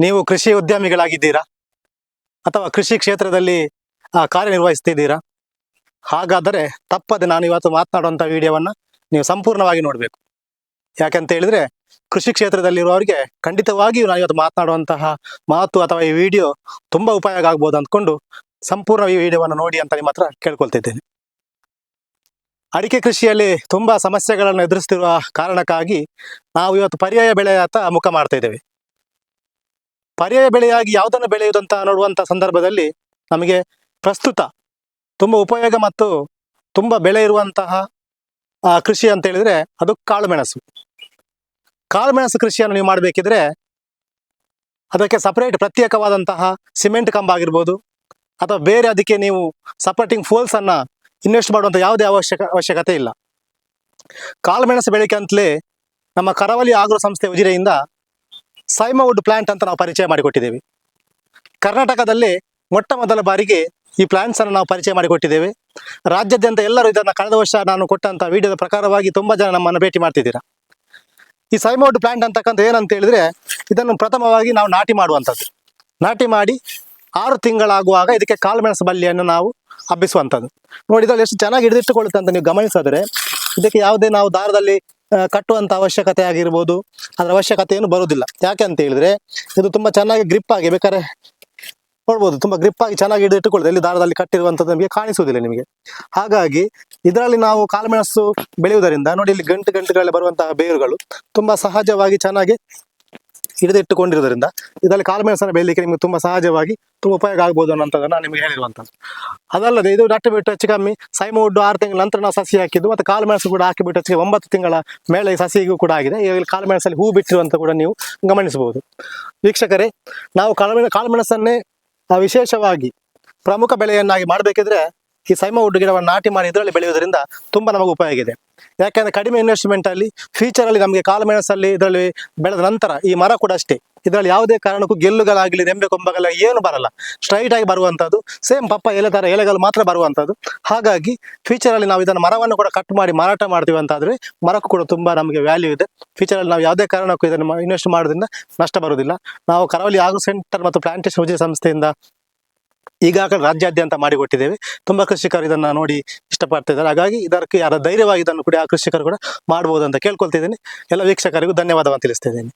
ನೀವು ಕೃಷಿ ಉದ್ಯಮಿಗಳಾಗಿದ್ದೀರಾ ಅಥವಾ ಕೃಷಿ ಕ್ಷೇತ್ರದಲ್ಲಿ ಕಾರ್ಯನಿರ್ವಹಿಸ್ತಿದ್ದೀರಾ? ಹಾಗಾದರೆ ತಪ್ಪದೆ ನಾನು ಇವತ್ತು ಮಾತನಾಡುವಂಥ ವಿಡಿಯೋವನ್ನು ನೀವು ಸಂಪೂರ್ಣವಾಗಿ ನೋಡಬೇಕು. ಯಾಕಂತ ಹೇಳಿದರೆ ಕೃಷಿ ಕ್ಷೇತ್ರದಲ್ಲಿರುವವರಿಗೆ ಖಂಡಿತವಾಗಿಯೂ ನಾನು ಇವತ್ತು ಮಾತನಾಡುವಂತಹ ಮಾತು ಅಥವಾ ಈ ವಿಡಿಯೋ ತುಂಬ ಉಪಯೋಗ ಆಗ್ಬೋದು ಅಂದ್ಕೊಂಡು ಸಂಪೂರ್ಣ ಈ ವಿಡಿಯೋವನ್ನು ನೋಡಿ ಅಂತ ನಿಮ್ಮ ಹತ್ರ ಕೇಳ್ಕೊಳ್ತಿದ್ದೇನೆ. ಅಡಿಕೆ ಕೃಷಿಯಲ್ಲಿ ತುಂಬ ಸಮಸ್ಯೆಗಳನ್ನು ಎದುರಿಸ್ತಿರುವ ಕಾರಣಕ್ಕಾಗಿ ನಾವು ಇವತ್ತು ಪರ್ಯಾಯ ಬೆಳೆಯತ್ತ ಮುಖ ಮಾಡ್ತಾ ಇದ್ದೇವೆ. ಪರ್ಯಾಯ ಬೆಳೆಯಾಗಿ ಯಾವುದನ್ನು ಬೆಳೆಯುವುದಂತ ನೋಡುವಂಥ ಸಂದರ್ಭದಲ್ಲಿ ನಮಗೆ ಪ್ರಸ್ತುತ ತುಂಬ ಉಪಯೋಗ ಮತ್ತು ತುಂಬ ಬೆಳೆ ಇರುವಂತಹ ಕೃಷಿ ಅಂತ ಹೇಳಿದರೆ ಅದು ಕಾಳುಮೆಣಸು. ಕಾಳುಮೆಣಸು ಕೃಷಿಯನ್ನು ನೀವು ಮಾಡಬೇಕಿದ್ರೆ ಅದಕ್ಕೆ ಸಪರೇಟ್ ಪ್ರತ್ಯೇಕವಾದಂತಹ ಸಿಮೆಂಟ್ ಕಂಬ ಆಗಿರ್ಬೋದು ಅಥವಾ ಬೇರೆ ಅದಕ್ಕೆ ನೀವು ಸಪೋರ್ಟಿಂಗ್ ಫೋಲ್ಸನ್ನು ಇನ್ವೆಸ್ಟ್ ಮಾಡುವಂಥ ಯಾವುದೇ ಅವಶ್ಯಕತೆ ಇಲ್ಲ. ಕಾಳುಮೆಣಸು ಬೆಳೆಗೆ ಅಂತಲೇ ನಮ್ಮ ಕರಾವಳಿ ಆಗ್ರೋ ಸಂಸ್ಥೆ ಉಜಿರೆಯಿಂದ ಸೈಮವುಡ್ ಪ್ಲಾಂಟ್ ಅಂತ ನಾವು ಪರಿಚಯ ಮಾಡಿಕೊಟ್ಟಿದ್ದೇವೆ. ಕರ್ನಾಟಕದಲ್ಲಿ ಮೊಟ್ಟ ಮೊದಲ ಬಾರಿಗೆ ಈ ಪ್ಲಾಂಟ್ಸನ್ನು ನಾವು ಪರಿಚಯ ಮಾಡಿಕೊಟ್ಟಿದ್ದೇವೆ. ರಾಜ್ಯಾದ್ಯಂತ ಎಲ್ಲರೂ ಇದನ್ನು ಕಳೆದ ವರ್ಷ ನಾನು ಕೊಟ್ಟಂಥ ವಿಡಿಯೋದ ಪ್ರಕಾರವಾಗಿ ತುಂಬ ಜನ ನಮ್ಮನ್ನು ಭೇಟಿ ಮಾಡ್ತಿದ್ದೀರಾ. ಈ ಸೈಮವುಡ್ ಪ್ಲಾಂಟ್ ಅಂತಕ್ಕಂಥ ಏನಂತ ಹೇಳಿದರೆ ಇದನ್ನು ಪ್ರಥಮವಾಗಿ ನಾವು ನಾಟಿ ಮಾಡುವಂಥದ್ದು. ನಾಟಿ ಮಾಡಿ 6 ತಿಂಗಳಾಗುವಾಗ ಇದಕ್ಕೆ ಕಾಳುಮೆಣಸು ಬಳ್ಳಿಯನ್ನು ನಾವು ಹಬ್ಬಿಸುವಂಥದ್ದು. ನೋಡಿ, ಇದರಲ್ಲಿ ಎಷ್ಟು ಚೆನ್ನಾಗಿ ಹಿಡಿದಿಟ್ಟುಕೊಳ್ಳುತ್ತೆ ಅಂತ ನೀವು ಗಮನಿಸಿದ್ರೆ ಇದಕ್ಕೆ ಯಾವುದೇ ನಾವು ದಾರದಲ್ಲಿ ಕಟ್ಟುವಂಥ ಅವಶ್ಯಕತೆ ಆಗಿರ್ಬೋದು ಅದರ ಅವಶ್ಯಕತೆ ಏನು ಬರುವುದಿಲ್ಲ. ಯಾಕೆ ಅಂತ ಹೇಳಿದರೆ ಇದು ತುಂಬ ಚೆನ್ನಾಗಿ ಗ್ರಿಪ್ ಆಗಿ ಬೇಕಾದ್ರೆ ನೋಡ್ಬೋದು, ತುಂಬ ಗ್ರಿಪ್ ಆಗಿ ಚೆನ್ನಾಗಿ ಹಿಡಿದಿಟ್ಟುಕೊಳ್ಳುತ್ತೆ. ಇಲ್ಲಿ ದಾರದಲ್ಲಿ ಕಟ್ಟಿರುವಂಥದ್ದು ನಮಗೆ ಕಾಣಿಸುವುದಿಲ್ಲ ನಿಮಗೆ. ಹಾಗಾಗಿ ಇದರಲ್ಲಿ ನಾವು ಕಾಳುಮೆಣಸು ಬೆಳೆಯುವುದರಿಂದ ನೋಡಿ, ಇಲ್ಲಿ ಗಂಟುಗಳಲ್ಲಿ ಬರುವಂತಹ ಬೇರುಗಳು ತುಂಬ ಸಹಜವಾಗಿ ಚೆನ್ನಾಗಿ ಹಿಡಿದಿಟ್ಟುಕೊಂಡಿರುವುದರಿಂದ ಇದರಲ್ಲಿ ಕಾಳುಮೆಣಸನ್ನು ಬೆಳಲಿಕ್ಕೆ ನಿಮಗೆ ತುಂಬ ಸಹಜವಾಗಿ ತುಂಬ ಉಪಯೋಗ ಆಗ್ಬೋದು ಅನ್ನೋಂಥದ್ದನ್ನು ನಾನು ನಿಮಗೆ ಹೇಳಿರುವಂಥದ್ದು. ಅದಲ್ಲದೆ ಇದು ನಟ್ಟು ಬಿಟ್ಟು ಹೆಚ್ಚು ಕಮ್ಮಿ ಸೈಮವುಡ್ 6 ತಿಂಗಳ ನಂತರ ನಾವು ಸಸಿ ಹಾಕಿದ್ದು ಮತ್ತು ಕಾಳುಮೆಣಸು ಕೂಡ ಹಾಕಿಬಿಟ್ಟು ಹೆಚ್ಚಿಗೆ 9 ತಿಂಗಳ ಮೇಲೆ ಸಸಿಗೂ ಕೂಡ ಆಗಿದೆ. ಈಗ ಕಾಳುಮೆಣಸಲ್ಲಿ ಹೂ ಬಿಟ್ಟಿರುವಂಥ ಕೂಡ ನೀವು ಗಮನಿಸಬಹುದು. ವೀಕ್ಷಕರೇ, ನಾವು ಕಾಳುಮೆಣಸನ್ನೇ ವಿಶೇಷವಾಗಿ ಪ್ರಮುಖ ಬೆಳೆಯನ್ನಾಗಿ ಮಾಡಬೇಕಿದ್ರೆ ಈ ಸೈಮವುಡ್ ಗಿಡವನ್ನು ನಾಟಿ ಮಾಡಿ ಇದರಲ್ಲಿ ಬೆಳೆಯುವುದರಿಂದ ತುಂಬ ನಮಗೆ ಉಪಯೋಗ ಇದೆ. ಯಾಕೆಂದರೆ ಕಡಿಮೆ ಇನ್ವೆಸ್ಟ್ಮೆಂಟಲ್ಲಿ ಫ್ಯೂಚರಲ್ಲಿ ನಮಗೆ ಕಾಳುಮೆಣಸಲ್ಲಿ ಇದರಲ್ಲಿ ಬೆಳೆದ ನಂತರ ಈ ಮರ ಕೂಡ ಅಷ್ಟೇ, ಇದರಲ್ಲಿ ಯಾವುದೇ ಕಾರಣಕ್ಕೂ ಗೆಲ್ಲುಗಳಾಗಲಿ ರೆಂಬೆ ಕೊಂಬಗಳ ಏನು ಬರಲ್ಲ, ಸ್ಟ್ರೈಟ್ ಆಗಿ ಬರುವಂಥದ್ದು, ಸೇಮ್ ಪಪ್ಪ ಎಲೆ ಥರ ಎಲೆಗಳು ಮಾತ್ರ ಬರುವಂಥದ್ದು. ಹಾಗಾಗಿ ಫ್ಯೂಚರಲ್ಲಿ ನಾವು ಇದನ್ನು ಮರವನ್ನು ಕೂಡ ಕಟ್ ಮಾಡಿ ಮಾರಾಟ ಮಾಡ್ತೀವಿ ಅಂತಾದರೆ ಮರಕ್ಕೂ ಕೂಡ ತುಂಬ ನಮಗೆ ವ್ಯಾಲ್ಯೂ ಇದೆ. ಫ್ಯೂಚರಲ್ಲಿ ನಾವು ಯಾವುದೇ ಕಾರಣಕ್ಕೂ ಇದನ್ನು ಇನ್ವೆಸ್ಟ್ ಮಾಡೋದ್ರಿಂದ ನಷ್ಟ ಬರುವುದಿಲ್ಲ. ನಾವು ಕರಾವಳಿ ಆಗ್ರೋ ಸೆಂಟರ್ ಮತ್ತು ಪ್ಲಾಂಟೇಶನ್ ಉಜಿರೆ ಸಂಸ್ಥೆಯಿಂದ ಈಗಾಗಲೇ ರಾಜ್ಯಾದ್ಯಂತ ಮಾಡಿಕೊಟ್ಟಿದ್ದೇವೆ. ತುಂಬ ಕೃಷಿಕರು ಇದನ್ನು ನೋಡಿ ಇಷ್ಟಪಡ್ತಿದ್ದಾರೆ. ಹಾಗಾಗಿ ಇದಕ್ಕೆ ಯಾರ ಧೈರ್ಯವಾಗಿ ಇದನ್ನು ಕೂಡ ಆ ಕೃಷಿಕರು ಕೂಡ ಮಾಡ್ಬೋದು ಅಂತ ಕೇಳ್ಕೊಳ್ತಿದ್ದೀನಿ. ಎಲ್ಲ ವೀಕ್ಷಕರಿಗೂ ಧನ್ಯವಾದವನ್ನು ತಿಳಿಸ್ತಿದ್ದೇನೆ.